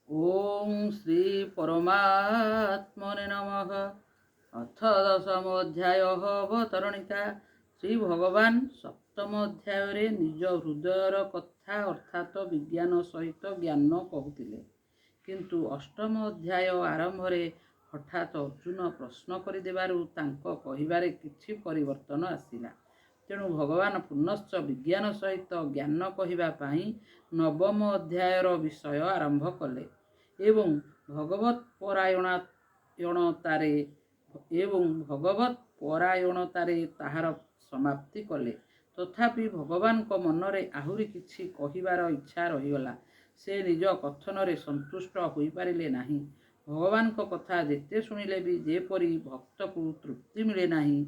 ओम श्री परमात्मने नमः। अथ दशमोध्याय अवतरणिका। श्री भगवान सप्तम अध्याय निज हृदयर कथा अर्थात विज्ञान सहित ज्ञान कहूतिले, किंतु अष्टम अध्याय आरंभ हठात अर्जुन प्रश्न करदेबारु तांको कहिबारे किछि परिवर्तन आसिला। तेणु भगवान पुनश्च विज्ञान सहित ज्ञान कहिबा पई नवम अध्यायर विषय आरंभ कले एवं भगवत परायणतारे ताहार समाप्ति कले। तथापि भगवान को मनरे आहुरी किछि कहिबार इच्छा रहीगला। से निज कथन रे संतुष्ट होई पारिले नाही। भगवान को कथा जेते शुणिले भी जेपरी भक्त को तृप्ति मिले नाही,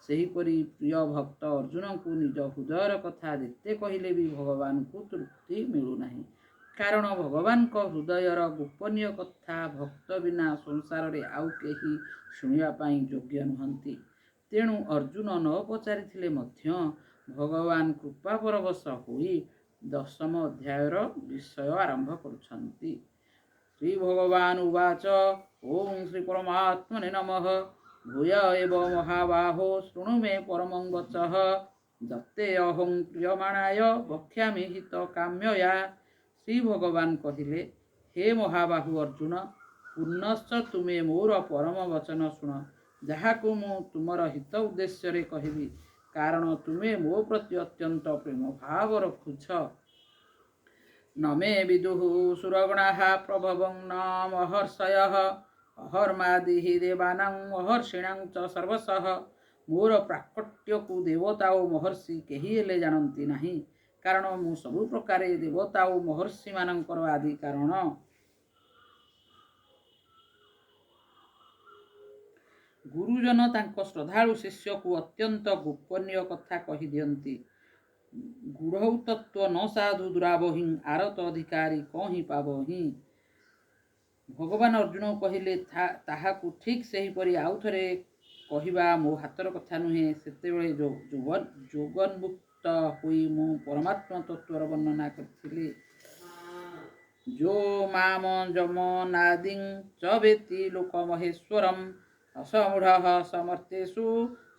सेहीपरि प्रिय भक्त अर्जुन को निज हृदयर कथा जेते कहिले भी भगवान को तृप्ति मिलू नाही। कारण भगवान को हृदयर गोपनीय कथा भक्त बिना संसार रे आउ केही शुणिबा पई योग्य नुहंती। तेणु अर्जुन न पचारिथिले मध्य भगवान कृपा परवश होई दशम अध्यायर विषय आरंभ करुछंती। श्री भगवान उवाच ओं श्री परमात्मने नमः। भूय एव महाबाहो शृणु मे परमं वचः। दत्ते अहं प्रियमाणाय वक्ष्यामि हित काम्यया। श्री भगवान कहिले, हे महाबाहु अर्जुन, पुनश्च तुमे मोर परम वचन शुण, जहाकु मु तुमर हित उद्देश्य रे कहिबी, कारण तुमे मो प्रति अत्यंत प्रेम भाव रखुछ। न मे विदुः सुरगणाः प्रभवं न महर्षयः, अहर्मादिः देवानां महर्षिणां च सर्वशः। मोर प्राकट्य को देवता और महर्षि केही हेले जानती नहीं, कारण मु सबु प्रकार देवता और महर्षि मानकर आदि कारण। गुरुजन तांको श्रद्धालु शिष्य को अत्यंत गोपनीय कथा कही दियंती। गूढ़ तत्व न साधु दुराबही, आरत अधिकारी कहीं पाबही। भगवान अर्जुन कहले ताहाकु ठीक सेहीपरि आउ थरे कहिबा मो हातर कथा नुहे। सेतेबेले जोगन्मुक्त होई मु परमात्मा तत्वर वर्णना करथिली। जो माम जम नादिं च वेत्ति लोकमहेश्वरम्, असमूढ़ः समर्थेषु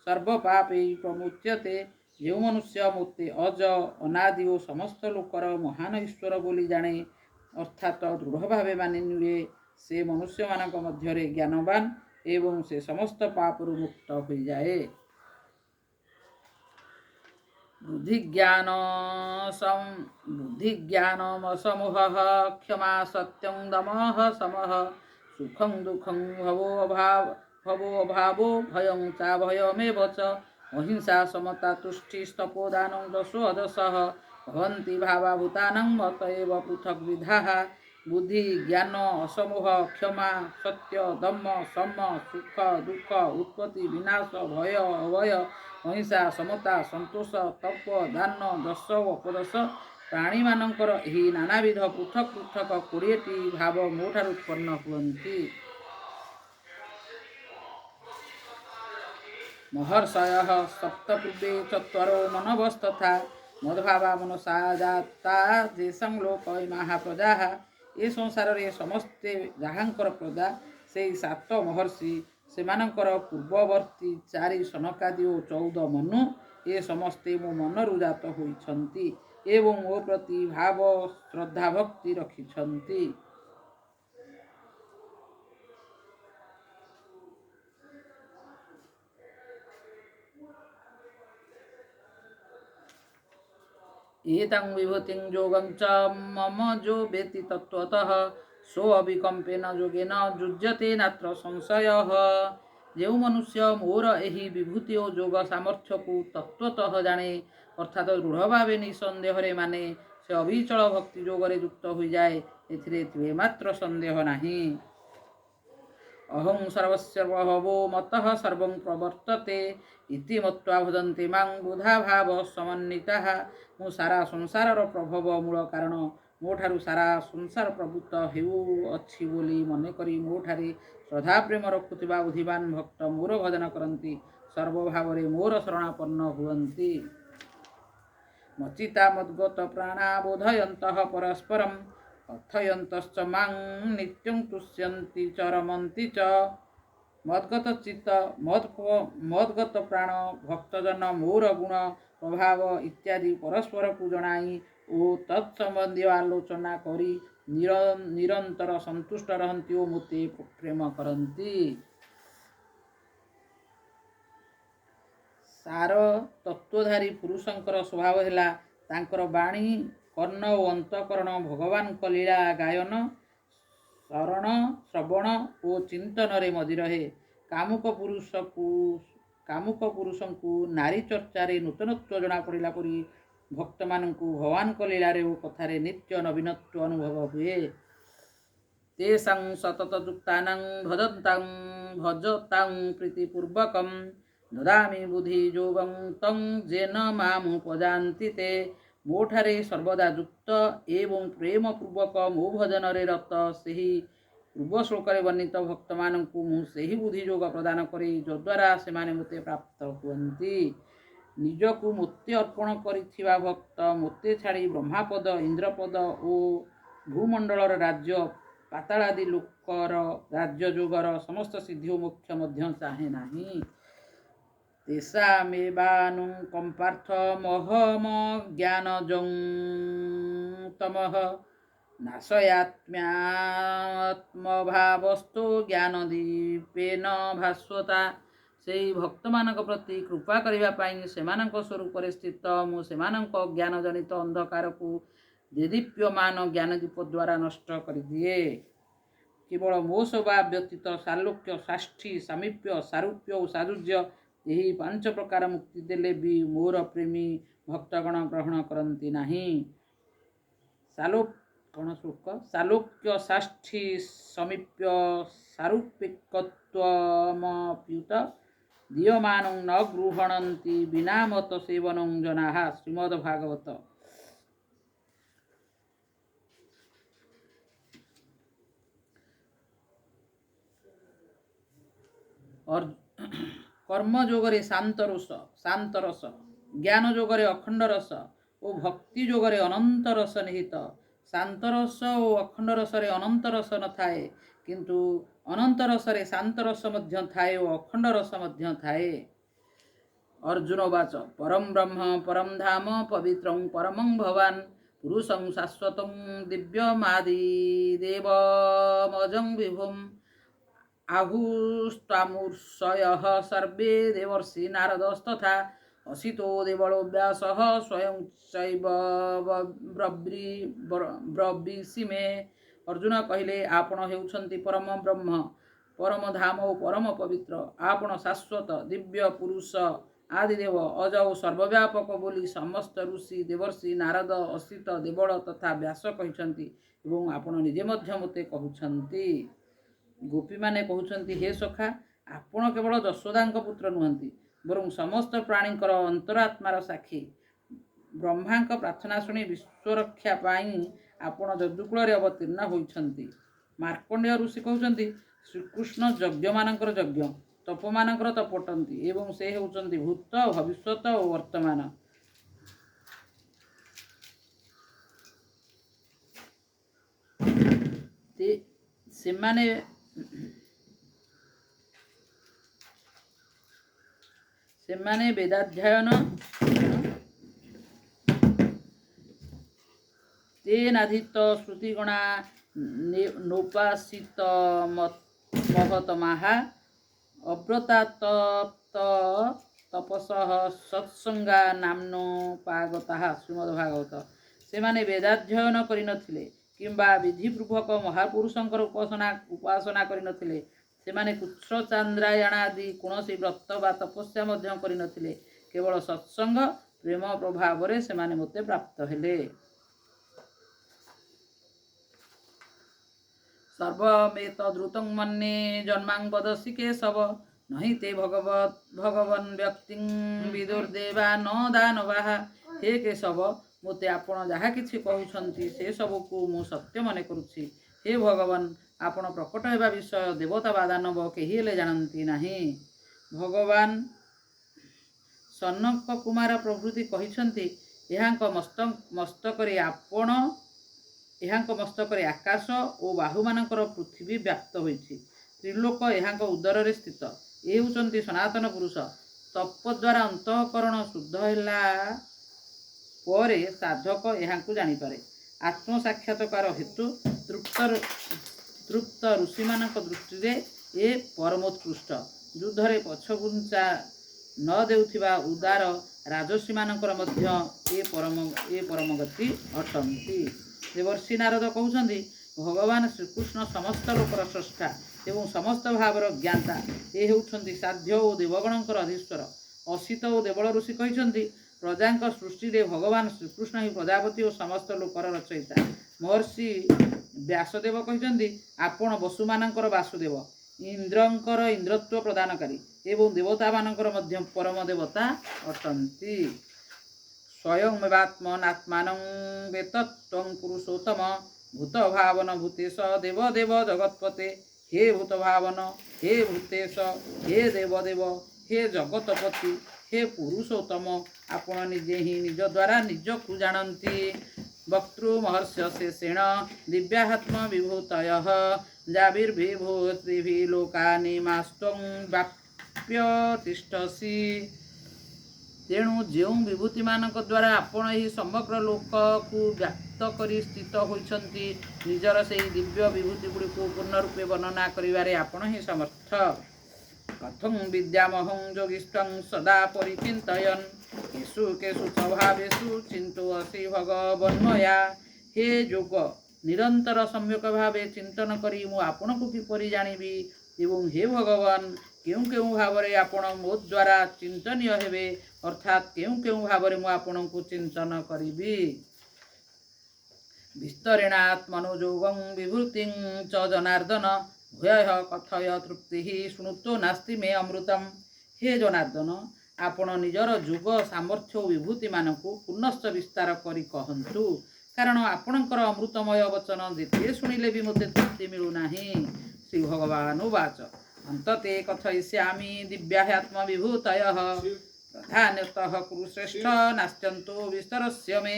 सर्वपापै प्रमुच्यते। जो मनुष्य मोते अज अनादि ओ समस्त लोकर महान ईश्वर बोली जाने अर्थात दृढ़ भावे मानि निए, से मनुष्य मानक मध्यरे ज्ञानवान एवं से समस्त पापरु मुक्त हो जाए। बुद्धिज्ञानमसमूहः क्षमा सत्यं दमः समः, सुखं दुःखं भवो अभावो भयं चाभयमेव च। अहिंसा समता तुष्टिस्तपोदानं दशोदशः, भवन्ति भावाभूतानां मत एव पृथक् विधाः। बुद्धि ज्ञान असमूह क्षमा सत्य दम सम सुख दुख उत्पत्ति विनाश भय अभय अहिंसा समता संतोष तप दान दश उपदश, प्राणी मानकर एही नानाविध पृथक पृथक 20टी भाव मोठार उत्पन्न हुअन्ति। महर्षयः सप्त पूर्वे चत्वारो मनवस्तथा, मद्भावा मनसा जाता जेषां लोक इमाः प्रजाः। ए संसार रे समस्ते जहांकर प्रजा सेई 7 महर्षि, सेमानंकर पूर्ववर्ती 4 सनकादि ओ 14 मनु, ए समस्ते मो मनरु जात होइछन्ति एवं ओ प्रति भाव श्रद्धा भक्ति रखिछन्ति। एतं विभूतिं योगं च मम जो वेत्ति तत्त्वतः, सो अविकम्पेन योगेन युज्यते नात्र संशयः। जो मनुष्य मोर एही विभूति और जोग सामर्थ्य को तत्त्वतः जाने अर्थात दृढ़ भावे निसंदेह माने, से अविचल भक्ति जोगरे युक्त हो जाए, एथिरे तिले मात्र संदेह नाही। अहं सर्वस्यर्वभवो मतः सर्वं प्रवर्तते, इति मत्वा भजन्ते मां बुधा भाव समन्विताः। मु सारा संसार प्रभव मूल कारण, मोठारु सारा संसार प्रभुत हेउअछि बोली मने करी मोठारे श्रद्धा प्रेम रखुथिबा बुद्धिमान भक्त मोर भजन करन्ति, सर्वभावरे मोर शरणापन्न हुअन्ति। मच्चित्ता मद्गत प्राणा बोधयन्तः परस्परं, କଥୟନ୍ତଶ୍ଚ ମାଂ ନିତ୍ୟଂ ତୁଷ୍ୟନ୍ତି च ରମନ୍ତି च ମଦ୍ଗତ ଚିତ୍ତ ମଦ୍ଗତ ପ୍ରାଣ ଭକ୍ତଜନ ମୋର ଗୁଣ ପ୍ରଭାବ ଇତ୍ୟାଦି ପରସ୍ପରକୁ ଜଣାଇ ଓ ତତ୍ସମ୍ବନ୍ଧୀୟ ଆଲୋଚନା କରି ନିରନ୍ତର ସନ୍ତୁଷ୍ଟ ରହନ୍ତି ଓ ମୋତେ ପ୍ରେମ କରନ୍ତି। ସାର ତତ୍ତ୍ୱଧାରୀ ପୁରୁଷଙ୍କର ସ୍ୱଭାବ ହେଲା ତାଙ୍କର ବାଣୀ କର୍ଣ୍ଣ ଓ ଅନ୍ତଃକରଣ ଭଗବାନଙ୍କ ଲୀଳା ଗାୟନ ଶ୍ରବଣ ଓ ଚିନ୍ତନରେ ମଜି ରହେ। କାମୁକ ପୁରୁଷଙ୍କୁ ନାରୀ ଚର୍ଚ୍ଚାରେ ନୂତନତ୍ୱ ଜଣାପଡ଼ିଲା ପରି ଭକ୍ତମାନଙ୍କୁ ଭଗବାନଙ୍କ ଲୀଳାରେ ଓ କଥାରେ ନିତ୍ୟ ନବୀନତ୍ୱ ଅନୁଭବ ହୁଏ। ତେଷାଂ ସତତ ଯୁକ୍ତାନାଂ ଭଜତାଂ ପ୍ରୀତିପୂର୍ବକଂ ଦଦାମି ବୁଦ୍ଧି ଯୋଗଂ ତଂ ଯେନ ମାମୁପଜାନ୍ତି ତେ। ମୋଠାରେ ସର୍ବଦା ଯୁକ୍ତ ଏବଂ ପ୍ରେମ ପୂର୍ବକ ମୋ ଭଜନରେ ରତ ସେହି ପୂର୍ବ ଶ୍ଲୋକରେ ବର୍ଣ୍ଣିତ ଭକ୍ତମାନଙ୍କୁ ମୁଁ ସେହି ବୁଦ୍ଧି ଯୋଗ ପ୍ରଦାନ କରେ ଯଦ୍ୱାରା ସେମାନେ ମୋତେ ପ୍ରାପ୍ତ ହୁଅନ୍ତି। ନିଜକୁ ମୋତେ ଅର୍ପଣ କରିଥିବା ଭକ୍ତ ମୋତେ ଛାଡ଼ି ବ୍ରହ୍ମାପଦ ଇନ୍ଦ୍ରପଦ ଓ ଭୂମଣ୍ଡଳର ରାଜ୍ୟ ପାତାଳାଦି ଲୋକର ରାଜ୍ୟଯୋଗର ସମସ୍ତ ସିଦ୍ଧି ଓ ମୋକ୍ଷ ମଧ୍ୟ ଚାହେଁ ନାହିଁ। ତେଷାମେବାନୁଂ କମ୍ପାର୍ଥ ମହମଜ୍ଞାନଜଂ ତମଃ ନାଶୟାତ୍ମ୍ୟାତ୍ମଭାବସ୍ତୁ ଜ୍ଞାନଦୀପେନ ଭାସ୍ୱତା। ସେହି ଭକ୍ତମାନଙ୍କ ପ୍ରତି କୃପା କରିବା ପାଇଁ ସେମାନଙ୍କ ସ୍ୱରୂପରେ ସ୍ଥିତ ମୁଁ ସେମାନଙ୍କ ଅଜ୍ଞାନଜନିତ ଅନ୍ଧକାରକୁ ଦେଦୀପ୍ୟମାନ ଜ୍ଞାନଦୀପ ଦ୍ୱାରା ନଷ୍ଟ କରିଦିଏ। କେବଳ ମୋ ସ୍ୱଭାବ ବ୍ୟତୀତ ସାଲୋକ୍ୟ ସାଷ୍ଠୀ ସାମୀପ୍ୟ ସାରୂପ୍ୟ ଓ ସାଯୁଜ୍ୟ ଏହି ପାଞ୍ଚ ପ୍ରକାର ମୁକ୍ତି ଦେଲେ ବି ମୋର ପ୍ରେମୀ ଭକ୍ତଗଣ ଗ୍ରହଣ କରନ୍ତି ନାହିଁ। ସାଲୋକ୍ୟ ସାଷ୍ଠୀ ସମୀପ୍ୟ ସାରୂପ୍ୟକତ୍ୱମପ୍ୟୁତ ଦୀୟମାନଂ ନ ଗୃହଣନ୍ତି ବିନା ମତ ସେବନଂ ଜନାଃ। ଶ୍ରୀମଦ୍ ଭାଗବତ। କର୍ମ ଯୋଗରେ ଶାନ୍ତ ରସ, ଜ୍ଞାନ ଯୋଗରେ ଅଖଣ୍ଡ ରସ ଓ ଭକ୍ତି ଯୋଗରେ ଅନନ୍ତ ରସ ନିହିତ। ଶାନ୍ତ ରସ ଓ ଅଖଣ୍ଡ ରସରେ ଅନନ୍ତ ରସ ନଥାଏ, କିନ୍ତୁ ଅନନ୍ତ ରସରେ ଶାନ୍ତ ରସ ମଧ୍ୟ ଥାଏ ଓ ଅଖଣ୍ଡ ରସ ମଧ୍ୟ ଥାଏ। ଅର୍ଜୁନ ଉବାଚ ପରଂ ବ୍ରହ୍ମ ପରଂ ଧାମ ପବିତ୍ରଂ ପରମଂ ଭବାନ୍ ପୁରୁଷଂ ଶାଶ୍ୱତଂ ଦିବ୍ୟମାଦିଦେବମଜଂ ବିଭୁମ୍ ଆହୁସ୍ତ୍ୱାମୂର୍ଷୟଃ ସର୍ବେ ଦେବର୍ଷି ନାରଦस्तथा ଅସିतो ଦେବଳୋ ବ୍ୟାସଃ ସ୍ୱୟଂ ଚୈବ ବ୍ରବୀଷି ମେ। ଅର୍ଜୁନ କହିଲେ, ଆପଣ ହେଉଛନ୍ତି ପରମ ବ୍ରହ୍ମ, ପରମ ଧାମ ଓ ପରମ ପବିତ୍ର। ଆପଣ ଶାଶ୍ୱତ, ଦିବ୍ୟ ପୁରୁଷ, ଆଦିଦେବ, ଅଜ ଓ ସର୍ବବ୍ୟାପକ ବୋଲି ସମସ୍ତ ଋଷି, ଦେବର୍ଷି, ନାରଦ, ଅସିତ, ଦେବଳ ତଥା ବ୍ୟାସ କହିଛନ୍ତି ଏବଂ ଆପଣ ନିଜେ ମଧ୍ୟ ମୋତେ କହୁଛନ୍ତି। ଗୋପୀମାନେ କହୁଛନ୍ତି, ହେ ସଖା, ଆପଣ କେବଳ ଯଶୋଦାଙ୍କ ପୁତ୍ର ନୁହନ୍ତି, ବରଂ ସମସ୍ତ ପ୍ରାଣୀଙ୍କର ଅନ୍ତରାତ୍ମାର ସାକ୍ଷୀ। ବ୍ରହ୍ମାଙ୍କ ପ୍ରାର୍ଥନା ଶୁଣି ବିଶ୍ୱରକ୍ଷା ପାଇଁ ଆପଣ ଯଦୁକୂଳରେ ଅବତୀର୍ଣ୍ଣ ହୋଇଛନ୍ତି। ମାର୍କଣ୍ଡେୟ ଋଷି କହୁଛନ୍ତି, ଶ୍ରୀକୃଷ୍ଣ ଯଜ୍ଞମାନଙ୍କର ଯଜ୍ଞ, ତପମାନଙ୍କର ତପ ଅଟନ୍ତି ଏବଂ ସେ ହେଉଛନ୍ତି ଭୂତ, ଭବିଷ୍ୟତ ଓ ବର୍ତ୍ତମାନ। ସେମାନେ ବେଦାଧ୍ୟୟନ ତେନାଧୀତ ଶ୍ରୁତିଗଣା ନୋପାସିତ ମହତମାଃ ଅବ୍ରତାତପ୍ତ ତପସଃ ସତ୍ସଙ୍ଗା ନାମ୍ନୋପାଗତାଃ। ଶ୍ରୀମଦ୍ ଭାଗବତ। ସେମାନେ ବେଦାଧ୍ୟୟନ କରିନଥିଲେ କିମ୍ବା ବିଧିପୂର୍ବକ ମହାପୁରୁଷଙ୍କର ଉପାସନା କରିନଥିଲେ। ସେମାନେ କୁଚ୍ଛ ଚାନ୍ଦ୍ରାୟଣାଦି କୌଣସି ବ୍ରତ ବା ତପସ୍ୟା ମଧ୍ୟ କରିନଥିଲେ। କେବଳ ସତ୍ସଙ୍ଗ ପ୍ରେମ ପ୍ରଭାବରେ ସେମାନେ ମୋତେ ପ୍ରାପ୍ତ ହେଲେ। ସର୍ବମେତଦୃତଂ ମନ୍ୟେ ଜନ୍ମାଂ ବଦସି କେଶବ नहि ते ଭଗବନ୍ ବ୍ୟକ୍ତିଂ ବିଦୁର୍ଦେବା ନ ଦାନବାଃ। ହେ କେଶବ, ମୋତେ ଆପଣ ଯାହା କିଛି କହୁଛନ୍ତି ସେସବୁକୁ ମୁଁ ସତ୍ୟ ମନେ କରୁଛି। ହେ ଭଗବାନ, ଆପଣ ପ୍ରକଟ ହେବା ବିଷୟ ଦେବତା ବା ଦାନବ କେହି ହେଲେ ଜାଣନ୍ତି ନାହିଁ। ଭଗବାନ ସନକ କୁମାର ପ୍ରଭୃତି କହିଛନ୍ତି, ଏହାଙ୍କ ମସ୍ତକରେ ଆପଣ ଏହାଙ୍କ ମସ୍ତକରେ ଆକାଶ ଓ ବାହୁମାନଙ୍କର ପୃଥିବୀ ବ୍ୟାପ୍ତ ହୋଇଛି। ତ୍ରିଲୋକ ଏହାଙ୍କ ଉଦରରେ ସ୍ଥିତ। ଏ ହେଉଛନ୍ତି ସନାତନ ପୁରୁଷ। ତପ ଦ୍ୱାରା ଅନ୍ତଃକରଣ ଶୁଦ୍ଧ ହେଲା ପରେ ସାଧକ ଏହାଙ୍କୁ ଜାଣିପାରେ। ଆତ୍ମସାକ୍ଷାତକାର ହେତୁ ତୃପ୍ତ ଋଷିମାନଙ୍କ ଦୃଷ୍ଟିରେ ଏ ପରମୋତ୍କୃଷ୍ଟ। ଯୁଦ୍ଧରେ ପଛଘୁଞ୍ଚା ନ ଦେଉଥିବା ଉଦାର ରାଜସୀମାନଙ୍କର ମଧ୍ୟ ଏ ପରମଗତି ଅଟନ୍ତି। ଦେବର୍ଷି ନାରଦ କହୁଛନ୍ତି, ଭଗବାନ ଶ୍ରୀକୃଷ୍ଣ ସମସ୍ତ ଲୋକର ସ୍ରଷ୍ଟା ଏବଂ ସମସ୍ତ ଭାବର ଜ୍ଞାତା। ଏ ହେଉଛନ୍ତି ସାଧ୍ୟ ଓ ଦେବଗଣଙ୍କର ଅଧୀଶ୍ୱର। ଅସିତ ଓ ଦେବଳ ଋଷି କହିଛନ୍ତି, ପ୍ରଜାଙ୍କ ସୃଷ୍ଟିରେ ଭଗବାନ ଶ୍ରୀକୃଷ୍ଣ ହିଁ ପ୍ରଜାପତି ଓ ସମସ୍ତ ଲୋକର ରଚୟିତା। ମହର୍ଷି ବ୍ୟାସଦେବ କହିଛନ୍ତି, ଆପଣ ବସୁମାନଙ୍କର ବାସୁଦେବ, ଇନ୍ଦ୍ରଙ୍କର ଇନ୍ଦ୍ରତ୍ୱ ପ୍ରଦାନକାରୀ ଏବଂ ଦେବତାମାନଙ୍କର ମଧ୍ୟ ପରମ ଦେବତା ଅଟନ୍ତି। ସ୍ୱୟଂ ବେତତ୍ୱଂ ପୁରୁଷୋତ୍ତମ ଭୂତ ଭାବନ ଭୂତେଶ ଦେବ ଦେବ ଜଗତ୍ପତେ। ହେ ଭୂତ ଭାବନ, ହେ ଭୂତେଶ, ହେ ଦେବ ଦେବ, ହେ ଜଗତପତି, ହେ ପୁରୁଷୋତ୍ତମ, ଆପଣ ନିଜେ ହିଁ ନିଜ ଦ୍ୱାରା ନିଜକୁ ଜାଣନ୍ତି। ବକ୍ତୃ ମହର୍ଷ ଶେଷେଣ ଦିବ୍ୟାତ୍ମ ବିଭୂତୟଃ ଜାବିର୍ବିଭୂତିଭିଃ ଲୋକାନି ମାସ୍ତ୍ୱଂ ବ୍ୟାପ୍ୟ ତିଷ୍ଠସି। ତେଣୁ ଯେଉଁ ବିଭୂତିମାନଙ୍କ ଦ୍ୱାରା ଆପଣ ଏହି ସମଗ୍ର ଲୋକକୁ ବ୍ୟାପ୍ତ କରି ସ୍ଥିତ ହୋଇଛନ୍ତି, ନିଜର ସେହି ଦିବ୍ୟ ବିଭୂତିଗୁଡ଼ିକୁ ପୂର୍ଣ୍ଣ ରୂପେ ବର୍ଣ୍ଣନା କରିବାରେ ଆପଣ ହିଁ ସମର୍ଥ। କଥଂ ବିଦ୍ୟାମହଂ ଯୋଗୀଷ୍ଠଂ ସଦା ପରିଚିନ୍ତୟନ୍ କେଷୁ କେଷୁ च ଭାବେଷୁ ଚିନ୍ତୟସି ଭଗବନ୍ମୟା। ହେ ଯୋଗ, ନିରନ୍ତର ସମ୍ୟକ ଭାବେ ଚିନ୍ତନ କରି ମୁଁ ଆପଣଙ୍କୁ କିପରି ଜାଣିବି ଏବଂ ହେ ଭଗବାନ, କେଉଁ କେଉଁ ଭାବରେ ଆପଣ ମୋ ଦ୍ୱାରା ଚିନ୍ତନୀୟ ହେବେ, ଅର୍ଥାତ୍ କେଉଁ କେଉଁ ଭାବରେ ମୁଁ ଆପଣଙ୍କୁ ଚିନ୍ତନ କରିବି। ବିସ୍ତରେଣାତ୍ମନୋ ଯୋଗଂ ବିଭୂତିଂ ଚ ଜନାର୍ଦ୍ଦନ ଭୂୟଃ କଥୟ ତୃପ୍ତିଃ ଶୃଣୁତ୍ୱ ନାସ୍ତି ମେ ଅମୃତମ୍। ହେ ଜନାର୍ଦ୍ଦନ, ଆପଣ ନିଜର ଯୋଗ ସାମର୍ଥ୍ୟ ଓ ବିଭୂତିମାନଙ୍କୁ ପୁନଶ୍ଚ ବିସ୍ତାର କରି କହନ୍ତୁ, କାରଣ ଆପଣଙ୍କର ଅମୃତମୟ ବଚନ ଯେତେ ଶୁଣିଲେ ବି ମୋତେ ତୃପ୍ତି ମିଳୁନାହିଁ। ଶ୍ରୀ ଭଗବାନ ଉବାଚ ଅନ୍ତତେ କଥୟିଷ୍ୟାମି ଦିବ୍ୟାହ୍ୟାତ୍ମ ବିଭୂତୟଃ ପ୍ରଧାନତଃ କୁରୁଶ୍ରେଷ୍ଠ ନାସ୍ତ୍ୟନ୍तो ବିସ୍ତରସ୍ୟ ମେ।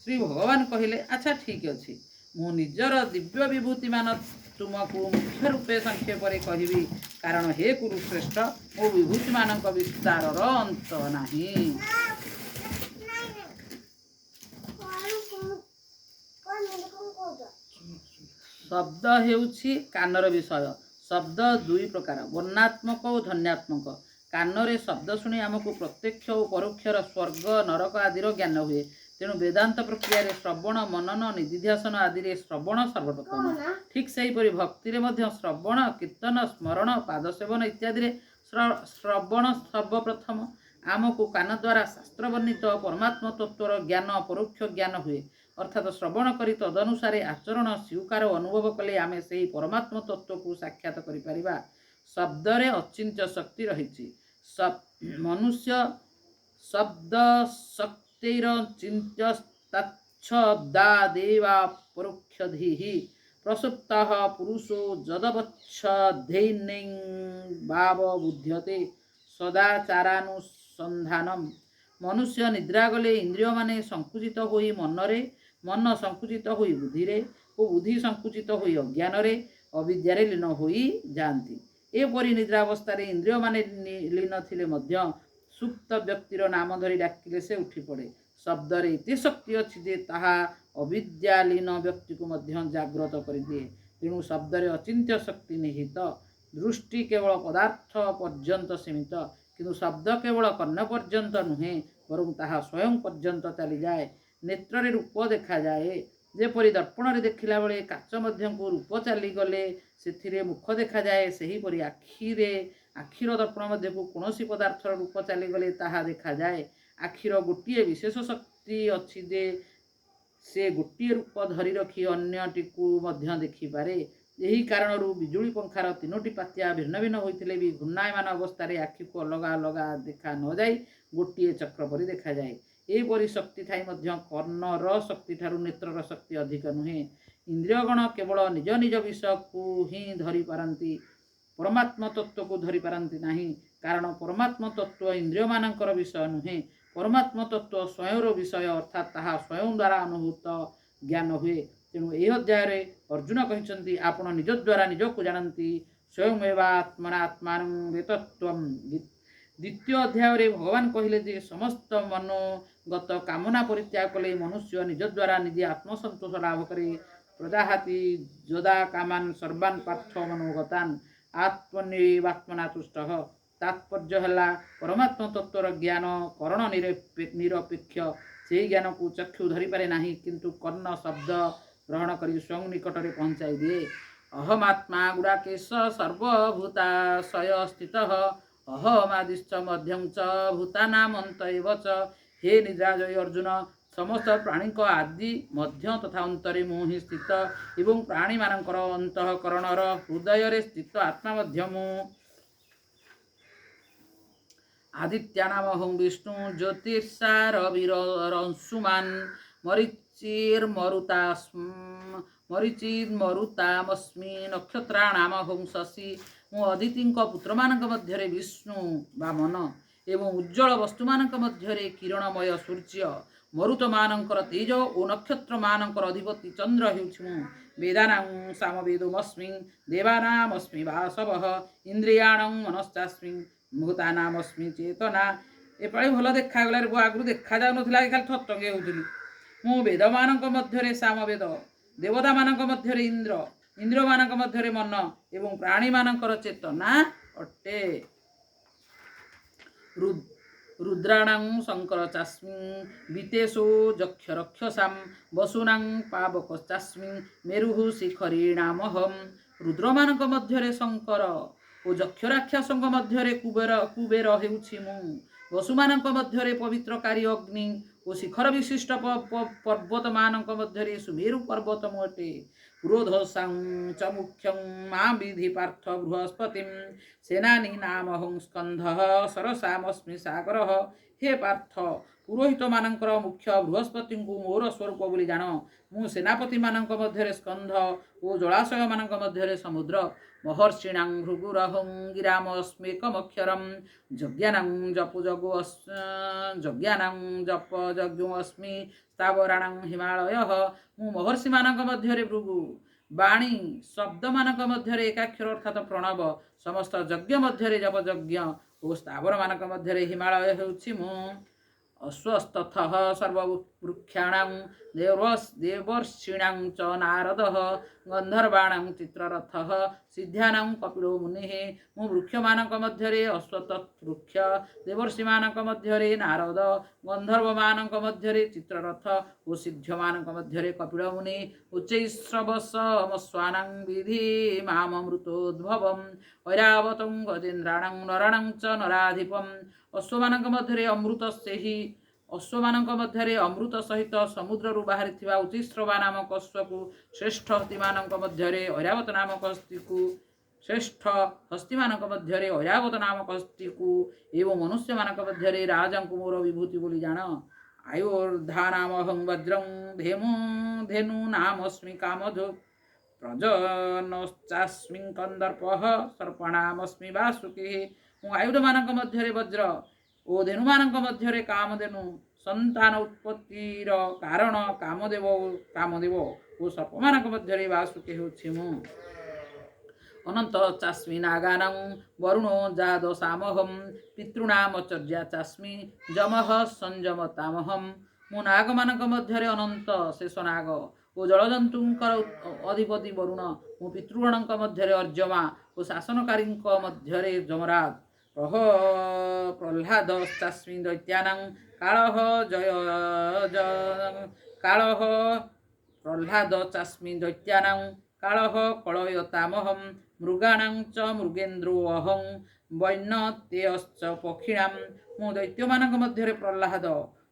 ଶ୍ରୀ ଭଗବାନ କହିଲେ, ଆଚ୍ଛା ଠିକ୍ ଅଛି, ମୁଁ ନିଜର ଦିବ୍ୟ ବିଭୂତିମାନ ତୁମକୁ ମୁଖ୍ୟ ରୂପେ ସଂକ୍ଷେପରେ କହିବି, କାରଣ ହେ କୁରୁଶ୍ରେଷ୍ଠ, ମୋ ବିଭୂତିମାନଙ୍କ ବିସ୍ତାରର ଅନ୍ତ ନାହିଁ। ଶବ୍ଦ ହେଉଛି କାନର ବିଷୟ। ଶବ୍ଦ ଦୁଇ ପ୍ରକାର, ବର୍ଣ୍ଣାତ୍ମକ ଓ ଧ୍ୱନ୍ୟାତ୍ମକ। କାନରେ ଶବ୍ଦ ଶୁଣି ଆମକୁ ପ୍ରତ୍ୟକ୍ଷ ଓ ପରୋକ୍ଷର ସ୍ୱର୍ଗ ନରକ ଆଦିର ଜ୍ଞାନ ହୁଏ। ତେଣୁ ବେଦାନ୍ତ ପ୍ରକ୍ରିୟାରେ ଶ୍ରବଣ, ମନନ, ନିଦିଧ୍ୟାସନ ଆଦିରେ ଶ୍ରବଣ ସର୍ବପ୍ରଥମ। ଠିକ୍ ସେହିପରି ଭକ୍ତିରେ ମଧ୍ୟ ଶ୍ରବଣ, କୀର୍ତ୍ତନ, ସ୍ମରଣ, ପାଦସେବନ ଇତ୍ୟାଦିରେ ଶ୍ରବଣ ସର୍ବପ୍ରଥମ। ଆମକୁ କାନ ଦ୍ୱାରା ଶାସ୍ତ୍ର ବର୍ଣ୍ଣିତ ପରମାତ୍ମ ତତ୍ତ୍ୱର ଜ୍ଞାନ ପରୋକ୍ଷ ଜ୍ଞାନ ହୁଏ, ଅର୍ଥାତ୍ ଶ୍ରବଣ କରି ତଦନୁସାରେ ଆଚରଣ, ସ୍ୱୀକାର ଓ ଅନୁଭବ କଲେ ଆମେ ସେହି ପରମାତ୍ମ ତତ୍ତ୍ୱକୁ ସାକ୍ଷାତ କରିପାରିବା। ଶବ୍ଦରେ ଅଚିନ୍ତ୍ୟ ଶକ୍ତି ରହିଛି। ମନୁଷ୍ୟ ଶବ୍ଦ ଶକ୍ତିରଚିନ୍ତ୍ୟସ୍ତାଚ୍ଛବ୍ଦାଦେବା ପରୋକ୍ଷଧୀଃ ପ୍ରସୁପ୍ତଃ ପୁରୁଷೋ ଯଦବଚ୍ଛଦେନୈଂ ଭାବ ବୁଧ୍ୟତେ ସଦାଚାରାନୁସନ୍ଧାନମ୍। ମନୁଷ୍ୟ ନିଦ୍ରା ଗଲେ ଇନ୍ଦ୍ରିୟମାନେ ସଂକୁଚିତ ହୋଇ ମନରେ, ମନ ସଂକୁଚିତ ହୋଇ ବୁଦ୍ଧିରେ ଓ ବୁଦ୍ଧି ସଂକୁଚିତ ହୋଇ ଅଜ୍ଞାନରେ, ଅବିଦ୍ୟାରେ ଲୀନ ହୋଇଯାଆନ୍ତି। ଏପରି ନିଦ୍ରାବସ୍ଥାରେ ଇନ୍ଦ୍ରିୟମାନେ ଲୀନ ଥିଲେ ମଧ୍ୟ ସୁପ୍ତ ବ୍ୟକ୍ତିର ନାମ ଧରି ଡାକିଲେ ସେ ଉଠିପଡ଼େ। ଶବ୍ଦରେ ଏତେ ଶକ୍ତି ଅଛି ଯେ ତାହା ଅବିଦ୍ୟାଲୀନ ବ୍ୟକ୍ତିକୁ ମଧ୍ୟ ଜାଗ୍ରତ କରିଦିଏ। ତେଣୁ ଶବ୍ଦରେ ଅଚିନ୍ତ୍ୟ ଶକ୍ତି ନିହିତ। ଦୃଷ୍ଟି କେବଳ ପଦାର୍ଥ ପର୍ଯ୍ୟନ୍ତ ସୀମିତ, କିନ୍ତୁ ଶବ୍ଦ କେବଳ କର୍ଣ୍ଣ ପର୍ଯ୍ୟନ୍ତ ନୁହେଁ, ବରଂ ତାହା ସ୍ୱୟଂ ପର୍ଯ୍ୟନ୍ତ ଚାଲିଯାଏ। ନେତ୍ରରେ ରୂପ ଦେଖାଯାଏ। ଯେପରି ଦର୍ପଣରେ ଦେଖିଲା ବେଳେ କାଚ ମଧ୍ୟକୁ ରୂପ ଚାଲିଗଲେ ସେଥିରେ ମୁଖ ଦେଖାଯାଏ, ସେହିପରି ଆଖିର ଦର୍ପଣ ମଧ୍ୟକୁ କୌଣସି ପଦାର୍ଥର ରୂପ ଚାଲିଗଲେ ତାହା ଦେଖାଯାଏ। ଆଖିର ଗୋଟିଏ ବିଶେଷ ଶକ୍ତି ଅଛି ଯେ ସେ ଗୋଟିଏ ରୂପ ଧରି ରଖି ଅନ୍ୟଟିକୁ ମଧ୍ୟ ଦେଖିପାରେ। ଏହି କାରଣରୁ ବିଜୁଳି ପଙ୍ଖାର ତିନୋଟି ପାତିଆ ଭିନ୍ନ ଭିନ୍ନ ହୋଇଥିଲେ ବି ଘୂର୍ଣ୍ଣାୟମାନ ଅବସ୍ଥାରେ ଆଖିକୁ ଅଲଗା ଅଲଗା ଦେଖା ନଯାଇ ଗୋଟିଏ ଚକ୍ର ପରି ଦେଖାଯାଏ। ଏହିପରି ଶକ୍ତି ଥାଇ ମଧ୍ୟ କର୍ଣ୍ଣର ଶକ୍ତିଠାରୁ ନେତ୍ରର ଶକ୍ତି ଅଧିକ ନୁହେଁ। ଇନ୍ଦ୍ରିୟଗଣ କେବଳ ନିଜ ନିଜ ବିଷୟକୁ ହିଁ ଧରିପାରନ୍ତି, ପରମାତ୍ମ ତତ୍ତ୍ୱକୁ ଧରିପାରନ୍ତି ନାହିଁ, କାରଣ ପରମାତ୍ମ ତତ୍ତ୍ୱ ଇନ୍ଦ୍ରିୟମାନଙ୍କର ବିଷୟ ନୁହେଁ। ପରମାତ୍ମ ତତ୍ତ୍ୱ ସ୍ୱୟଂର ବିଷୟ, ଅର୍ଥାତ୍ ତାହା ସ୍ୱୟଂ ଦ୍ୱାରା ଅନୁଭୂତ ଜ୍ଞାନ ହୁଏ। ତେଣୁ ଏହି ଅଧ୍ୟାୟରେ ଅର୍ଜୁନ କହିଛନ୍ତି ଆପଣ ନିଜ ଦ୍ୱାରା ନିଜକୁ ଜାଣନ୍ତି ସ୍ୱୟଂ ଏବା ଆତ୍ମନା ଆତ୍ମାନଂ ବେତତ୍ୱମ୍। ଦ୍ୱିତୀୟ ଅଧ୍ୟାୟରେ ଭଗବାନ କହିଲେ ଯେ ସମସ୍ତ ମନୋଗତ କାମନା ପରିତ୍ୟାଗ କଲେ ମନୁଷ୍ୟ ନିଜ ଦ୍ୱାରା ନିଜେ ଆତ୍ମସନ୍ତୋଷ ଲାଭ କରେ। ପ୍ରଜାହାତି ଯଦା କାମାନ ସର୍ବାନ୍ ପାର୍ଥ ମନୋଗତାନ୍ ଆତ୍ମନିବାତ୍ମନା ତୁଷ୍ଟଃ। ତାତ୍ପର୍ଯ୍ୟ ହେଲା ପରମାତ୍ମ ତତ୍ତ୍ୱର ଜ୍ଞାନ କରଣ ନିରପେକ୍ଷ। ସେହି ଜ୍ଞାନକୁ ଚକ୍ଷୁ ଧରିପାରେ ନାହିଁ କିନ୍ତୁ କର୍ଣ୍ଣ ଶବ୍ଦ ଗ୍ରହଣ କରି ସ୍ୱୟଂ ନିକଟରେ ପହଞ୍ଚାଇ ଦିଏ। ଅହମାତ୍ମା ଗୁଡ଼ାକେଶ ସର୍ବଭୂତାଶୟ ସ୍ଥିତଃ ଅହମାଦିଶ୍ଚ ମଧ୍ୟଂ ଚ ଭୂତାନାମନ୍ତ ଏବ ଚ। ହେ ନିଦ୍ରାଜୟୀ ଅର୍ଜୁନ, ସମସ୍ତ ପ୍ରାଣୀଙ୍କ ଆଦି ମଧ୍ୟ ତଥା ଅନ୍ତରେ ମୁଁ ହିଁ ସ୍ଥିତ ଏବଂ ପ୍ରାଣୀମାନଙ୍କର ଅନ୍ତଃକରଣର ହୃଦୟରେ ସ୍ଥିତ ଆତ୍ମା ମଧ୍ୟ ମୁଁ। ଆଦିତ୍ୟାନାମହଂ ବିଷ୍ଣୁ ଜ୍ୟୋତିର୍ଷାରବିରଂଶୁମାନ୍ ମରିଚିନ୍ମରୁତାମସ୍ମି ନକ୍ଷତ୍ରାଣାମହଂ ଶଶୀ। ମୁଁ ଅଦିତିଙ୍କ ପୁତ୍ରମାନଙ୍କ ମଧ୍ୟରେ ବିଷ୍ଣୁ ବା ମନ ଏବଂ ଉଜ୍ଜ୍ୱଳ ବସ୍ତୁମାନଙ୍କ ମଧ୍ୟରେ କିରଣମୟ ସୂର୍ଯ୍ୟ। ମରୁତମାନଙ୍କର ତେଜ ଓ ନକ୍ଷତ୍ରମାନଙ୍କର ଅଧିପତି ଚନ୍ଦ୍ର ହେଉଛି ମୁଁ। ବେଦାନାଂ ସାମବେଦୋମସ୍ମି ଦେବାନାମସ୍ମି ବାସବଃ ଇନ୍ଦ୍ରିୟାଣଂ ମନଶ୍ଚାସ୍ମି ଭୂତାନାମସ୍ମି ଚେତନା। ଏପାଳି ଭଲ ଦେଖାଗଲାରେ ଆଗରୁ ଦେଖାଯାଉନଥିଲା, ଖାଲି ଥତଙ୍ଗେ ହେଉଥିଲି। ମୁଁ ବେଦମାନଙ୍କ ମଧ୍ୟରେ ସାମବେଦ, ଦେବତାମାନଙ୍କ ମଧ୍ୟରେ ଇନ୍ଦ୍ର, ଇନ୍ଦ୍ରମାନଙ୍କ ମଧ୍ୟରେ ମନ ଏବଂ ପ୍ରାଣୀମାନଙ୍କର ଚେତନା ଅଟେ। ରୁଦ୍ରାଣାଂ ଶଙ୍କର ଚାସ୍ମି ବିତେଶୋ ଯକ୍ଷରକ୍ଷସାଂ ବସୁନାଂ ପାବକଶ୍ଚାସ୍ମି ମେରୁଃ ଶିଖରିଣାମହଂ। ରୁଦ୍ରମାନଙ୍କ ମଧ୍ୟରେ ଶଙ୍କର ଓ ଯକ୍ଷରାକ୍ଷସଙ୍କ ମଧ୍ୟରେ କୁବେର ହେଉଛି ମୁଁ। ବସୁମାନଙ୍କ ମଧ୍ୟରେ ପବିତ୍ରକାରୀ ଅଗ୍ନି ଓ ଶିଖର ବିଶିଷ୍ଟ ପର୍ବତମାନଙ୍କ ମଧ୍ୟରେ ସୁମେରୁ ପର୍ବତ ମୁଁ ଅଟେ। ପୁରୋଧସାଂ ଚ ମୁଖ୍ୟଂ ମାଁ ବିଧି ପାର୍ଥ ବୃହସ୍ପତିଂ ସେନାନୀ ନାମହଂ ସ୍କନ୍ଧଃ ସରସାମସ୍ମି ସାଗରଃ। ହେ ପାର୍ଥ, ପୁରୋହିତମାନଙ୍କର ମୁଖ୍ୟ ବୃହସ୍ପତିଙ୍କୁ ମୋର ସ୍ୱରୂପ ବୋଲି ଜାଣ। ମୁଁ ସେନାପତିମାନଙ୍କ ମଧ୍ୟରେ ସ୍କନ୍ଧ ଓ ଜଳାଶୟମାନଙ୍କ ମଧ୍ୟରେ ସମୁଦ୍ର। ମହର୍ଷିଣାଂ ଭୃଗୁରହଂ ଗିରାମସ୍ମେକମକ୍ଷରଂ ଯଜ୍ଞାନାଂ ଜପଯଜ୍ଞୋ ଅସ୍ମି ସ୍ଥାବରାଣାଂ ହିମାଳୟଃ। ମୁଁ ମହର୍ଷିମାନଙ୍କ ମଧ୍ୟରେ ଭୃଗୁ, ବାଣୀ ଶବ୍ଦମାନଙ୍କ ମଧ୍ୟରେ ଏକାକ୍ଷର ଅର୍ଥାତ୍ ପ୍ରଣବ, ସମସ୍ତ ଯଜ୍ଞ ମଧ୍ୟରେ ଜପଯଜ୍ଞ ଓ ସ୍ଥାବରମାନଙ୍କ ମଧ୍ୟରେ ହିମାଳୟ ହେଉଛି ମୁଁ। ଅଶ୍ୱସ୍ତଥଃ ସର୍ବବୃକ୍ଷାଣାଂ ଦେବର୍ଷିଣାଂ ଚ ନାରଦଃ ଗନ୍ଧର୍ବାଣାଂ ଚିତ୍ରରଥଃ ସିଦ୍ଧ୍ୟାନାଂ କପିଳୋ ମୁନିଃ। ମୁଁ ବୃକ୍ଷମାନଙ୍କ ମଧ୍ୟରେ ଅଶ୍ୱତଥ୍ ବୃକ୍ଷ, ଦେବର୍ଷିମାନଙ୍କ ମଧ୍ୟରେ ନାରଦ, ଗନ୍ଧର୍ବମାନଙ୍କ ମଧ୍ୟରେ ଚିତ୍ରରଥ ଓ ସିଦ୍ଧ୍ୟମାନଙ୍କ ମଧ୍ୟରେ କପିଳ ମୁନି। ଉଚ୍ଚୈଃଶ୍ରବସମସ୍ୱାନାଂ ବିଧି ମାମମୃତୋଦ୍ଭବଂ ଐରାବତଂ ଗଜେନ୍ଦ୍ରାଣାଂ ନରାଣାଂ ଚ ନରାଧିପମ୍। ଅଶ୍ୱମାନଙ୍କ ମଧ୍ୟରେ ଅମୃତ ସହିତ ସମୁଦ୍ରରୁ ବାହାରିଥିବା ଉଚ୍ଚୈଃଶ୍ରବା ନାମକ ଅଶ୍ୱକୁ, ଶ୍ରେଷ୍ଠ ହସ୍ତୀମାନଙ୍କ ମଧ୍ୟରେ ଐରାବତ ନାମକ ହସ୍ତୀକୁ ଏବଂ ମନୁଷ୍ୟମାନଙ୍କ ମଧ୍ୟରେ ରାଜାଙ୍କୁ ମୋର ବିଭୂତି ବୋଲି ଜାଣ। ଆୟୁର୍ଧାନାମହଂ ବଜ୍ରଂ ଧେନୂନାମସ୍ମି କାମଧୁକ୍ ପ୍ରଜନଶ୍ଚାସ୍ମି କନ୍ଦର୍ପଃ ସର୍ପଣାମସ୍ମି ବାସୁକିଃ। ମୁଁ ଆୟୁଧମାନଙ୍କ ମଧ୍ୟରେ ବଜ୍ର ଓ ଧେନୁମାନଙ୍କ ମଧ୍ୟରେ କାମଧେନୁ, ସନ୍ତାନ ଉତ୍ପତ୍ତିର କାରଣ କାମଦେବ ଓ ସର୍ପମାନଙ୍କ ମଧ୍ୟରେ ବାସୁକି ହେଉଛି ମୁଁ। ଅନନ୍ତ ଚାସ୍ମି ନାଗାନାଂ ବରୁଣୋ ଯାଦଶାମହଂ ପିତॄଣାମଚର୍ଯ୍ୟା ଚାସ୍ମି ଯମଃ ସଂଯମତାମହଂ। ମୁଁ ନାଗମାନଙ୍କ ମଧ୍ୟରେ ଅନନ୍ତ, ଶେଷ ନାଗ ଓ ଜଳଜନ୍ତୁଙ୍କର ଅଧିପତି ବରୁଣ। ମୁଁ ପିତୃଗଣଙ୍କ ମଧ୍ୟରେ ଅର୍ଜମା ଓ ଶାସନକାରୀଙ୍କ ମଧ୍ୟରେ ଯମରାଜ। ପ୍ରହ୍ଲାଦଶ୍ଚାସ୍ମି ଦୈତ୍ୟାନାଂ କାଳଃ କଳୟତାମହଂ ମୃଗାଣାଂ ଚ ମୃଗେନ୍ଦ୍ରୋऽହଂ ବୈନତେୟଶ୍ଚ ପକ୍ଷିଣାଂ। ମୁଁ ଦୈତ୍ୟମାନଙ୍କ ମଧ୍ୟରେ ପ୍ରହ୍ଲାଦ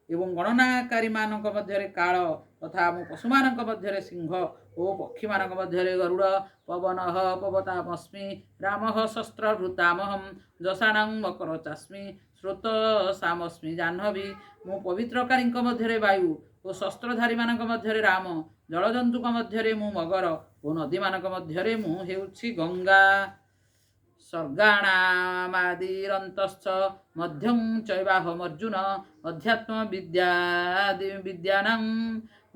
ଏବଂ ଗଣନାକାରୀମାନଙ୍କ ମଧ୍ୟରେ କାଳ ତଥା ମୁଁ ପଶୁମାନଙ୍କ ମଧ୍ୟରେ ସିଂହ ଓ ପକ୍ଷୀମାନଙ୍କ ମଧ୍ୟରେ ଗରୁଡ଼। ପବନଃ ପବତାମସ୍ମି ରାମଃ ଶସ୍ତ୍ରଭୃତାମହଂ ଯଶାଣାଂ ମକର ଚାସ୍ମି ସ୍ରୋତସାମସ୍ମି ଜାହ୍ନବୀ। ମୁଁ ପବିତ୍ରକାରୀଙ୍କ ମଧ୍ୟରେ ବାୟୁ ଓ ଶସ୍ତ୍ରଧାରୀମାନଙ୍କ ମଧ୍ୟରେ ରାମ, ଜଳଜନ୍ତୁଙ୍କ ମଧ୍ୟରେ ମୁଁ ମଗର ଓ ନଦୀମାନଙ୍କ ମଧ୍ୟରେ ମୁଁ ହେଉଛି ଗଙ୍ଗା। ସ୍ୱର୍ଗାଣାମାଦିରନ୍ତଶ୍ଚ ମଧ୍ୟଂ ଚୈବାହମର୍ଜୁନ ଅଧ୍ୟାତ୍ମ ବିଦ୍ୟାନାଂ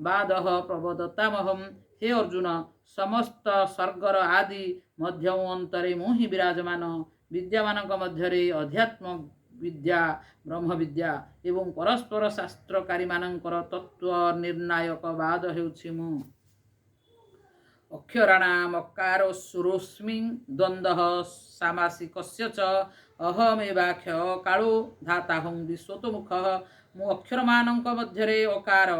ବାଦଃ ପ୍ରବଦତାମହଂ। हे अर्जुन समस्त स्वर्गर आदि मध्य अंतरे मु ही विराजमान विद्यामानक मध्यरे अध्यात्म विद्या ब्रह्म विद्या एवं परस्पर शास्त्रकारी मानकर तत्व निर्णायक बाद हेउछि मु अक्षराणाम अकार सुरोस्मि द्वन्द्व सामासिकस्य च अहमेवाख्य कालो धाताहं विश्वतोमुख मु अक्षर मानक मध्यरे अकार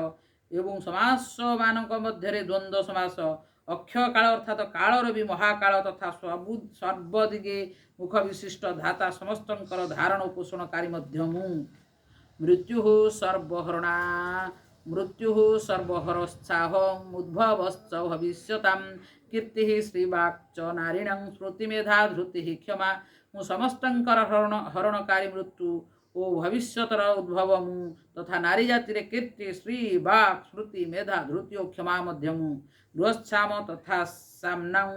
एवं समास मानक मध्यरे द्वंद्व समास अक्षय काल अर्थात कालर भी महाकाल तथा सर्वदिगे मुख विशिष्ट धाता समस्तंकर धारण पोषणकारी मध्य मु मृत्यु सर्वहरणा मृत्यु सर्वहरश्चाह उद्भवश्च भविष्यतां कीर्ति श्रीवाक्च नारीणं स्मृतिमेधा धृति क्षमा मु समस्तंकर हरणकारी मृत्यु ओ भविष्यतर उद्भव मु तथा नारी जाति कीर्ति श्री वाक् स्मृति मेधा धृति और क्षमा मध्य मु गृहस्थाम तथा सामनां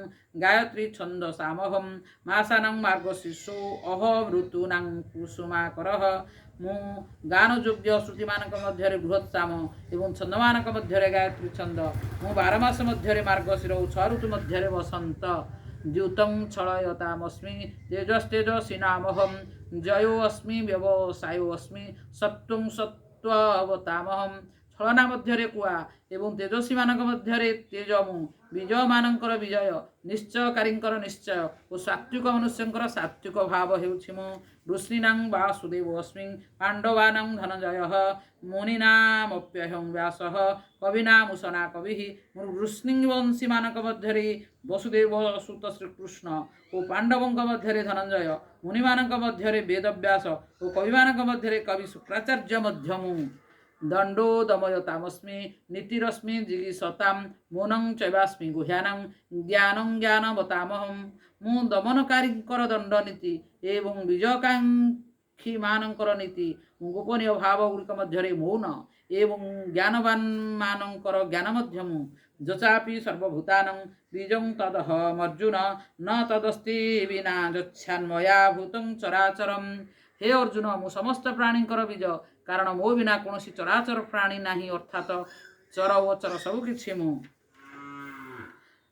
गायत्री छंद सामहम मासानं मार्गशीर्षो अह ऋतूनां कुसुमाकरः मु गान योग्य श्रुति मानक मध्यरे बृहत्साम एवं छंद मानक मध्यरे गायत्री छंद मु 12 मास मध्यरे मार्गशीर 6 ऋतु मध्यरे वसंत द्युतं छलयतामस्मि तेजस्तेजसीनामहं जयो अस्मि व्यवसायो अस्मि सत्वं सत्त्ववतामहं छलना मध्यरे कुआ एवं तेजस्वी मानक मध्यरे तेज मु विजय मानकर विजय निश्चयकारींकर निश्चय और सात्विक मनुष्यंकर सात्विक भाव हेउछि मु ऋषीणां वासुदेव अस्मि पांडवानां धनंजयः मुनीनामप्यहं व्यासः कवीनामुसना कविः वृष्णिवंशी मानक मध्यरे वसुदेव सुत श्रीकृष्ण और पांडवों मध्यरे धनंजय मुनिमानक मध्यरे वेदव्यास और कविमानक मध्यरे कवि शुक्राचार्य मध्यमु दंडो दमयतामस्मि नीतिरस्मि जिगीषतां मौनं चैवास्मि गुह्यानां ज्ञानं ज्ञानवतामहं मु दमनकारींकर दंड नीति एवं विजयकांक्षी मानकर नीति गोपनीय भाव गुड़िक मध्यरे मौन एवं ज्ञानवान मानकर ज्ञान मध्यमु जचापि सर्वभूतानां बीजं तदहमर्जुन न तदस्ति विना यच्छान्मया भूतं चराचरम् हे अर्जुन मु समस्त प्राणींकर बीज कारण मो बिना कौन चराचर प्राणी नाही अर्थात चर ओ चर सब किछि मु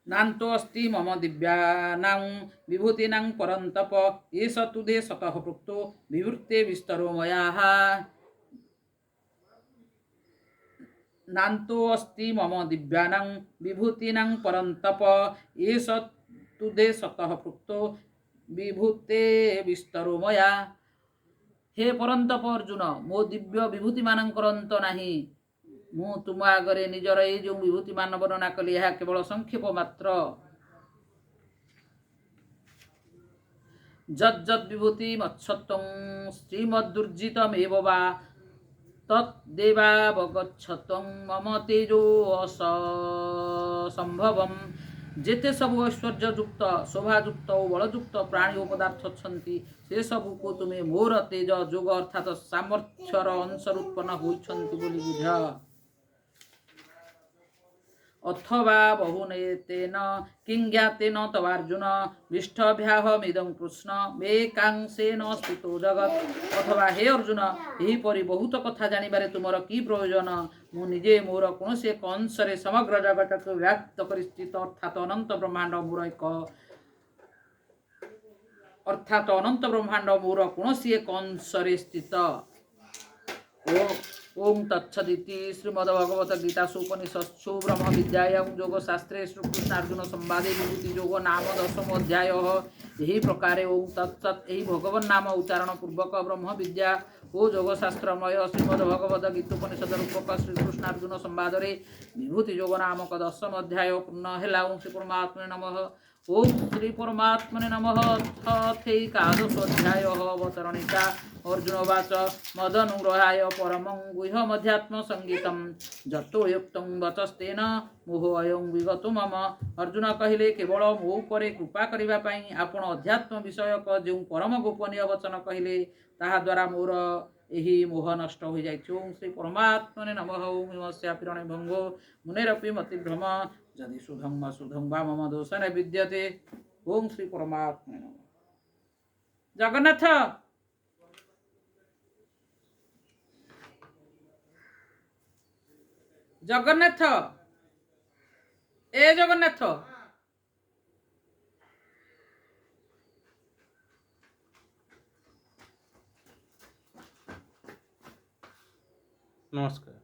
नान्तो अस्ति मम दिव्यानां विभूतीनां परन्तप एष तुदे सतः प्रोक्तो विवृत्ते विस्तरो मयाः नान्तो अस्ति मम दिव्यानां विभूतीनां परन्तप एष तुदे सतः प्रोक्तो विभूते विस्तरो मया हे परंतप अर्जुन मो दिव्य विभूति मानकर अंत नाही मु तुम आगरे निजर ए जो विभूति मान वर्णना कली यह केवल संक्षेप मात्र जज्जद विभूति मत्सत्वं श्रीमद्दुर्जितमेव वा तत्देवावगच्छतं मम तेजो असंभवम् जेते सब ऐश्वर्ययुक्त शोभायुक्त और बलयुक्त प्राणी और पदार्थ छंती से सब को तुम्हें मोर तेज जोग अर्थात सामर्थ्यर अंशर उत्पन्न होइछंती बोली बुझ अथवा बहुनेतेन किंज्ञातेन तवार्जुन विष्ठभ्याहमिदं कृष्ण मेकांशेन स्थितो जगत अथवा हे अर्जुन यही परि बहुत कथा जानिबारे तुमर की प्रयोजन मु निजे मोर कौन से एक अंशरे समग्र जगत को व्याप्त कर स्थित अर्थात अनंत ब्रह्मांड मोर एक अर्थात अनंत ब्रह्मांड मोर कौन सी एक अंशरे स्थित ओम तत्सदिति श्रीमद्भगवत गीतासु उपनिषत्सु ब्रह्म विद्यायां योग शास्त्रे श्रीकृष्ण अर्जुन संवादे विभूति योग नाम 10 अध्याय यही प्रकार ओम तत्सत यही भगवान नाम उच्चारण पूर्वक ब्रह्म विद्या ओ योग शास्त्रमय श्रीमद्भगवत गीतोपनिषद रूपक श्रीकृष्ण अर्जुन संवाद विभूति योग नामक 10 अध्याय पूर्ण है। ओम श्री परमात्मने नमः। ओम श्री परमात्मने नमः। अथैकादशोऽध्याय अवतरणिका अर्जुनवाच मदनुग्रहाय परमं गुह्यमध्यात्म संगीतम जतो युक्तं वचस्तेन मोहोऽयं विगतो मम। अर्जुन कहिले केवल मो उपरे कृपा करिबा पई आपण अध्यात्म विषयक जो परम गोपनीय वचन कहिले ताहा द्वारा मोर एही मोह नष्ट हो जाय। ओम श्री परमात्मने नमः। ओम हिमस्यापिरणे भंगो मुनेरपि मतिभ्रम यदि सुधं असुधं वा मम दोषने विद्यते। ओम श्री परमात्मने नमः। जगन्नाथ जगन्नाथ ए जगन्नाथ नमस्कार।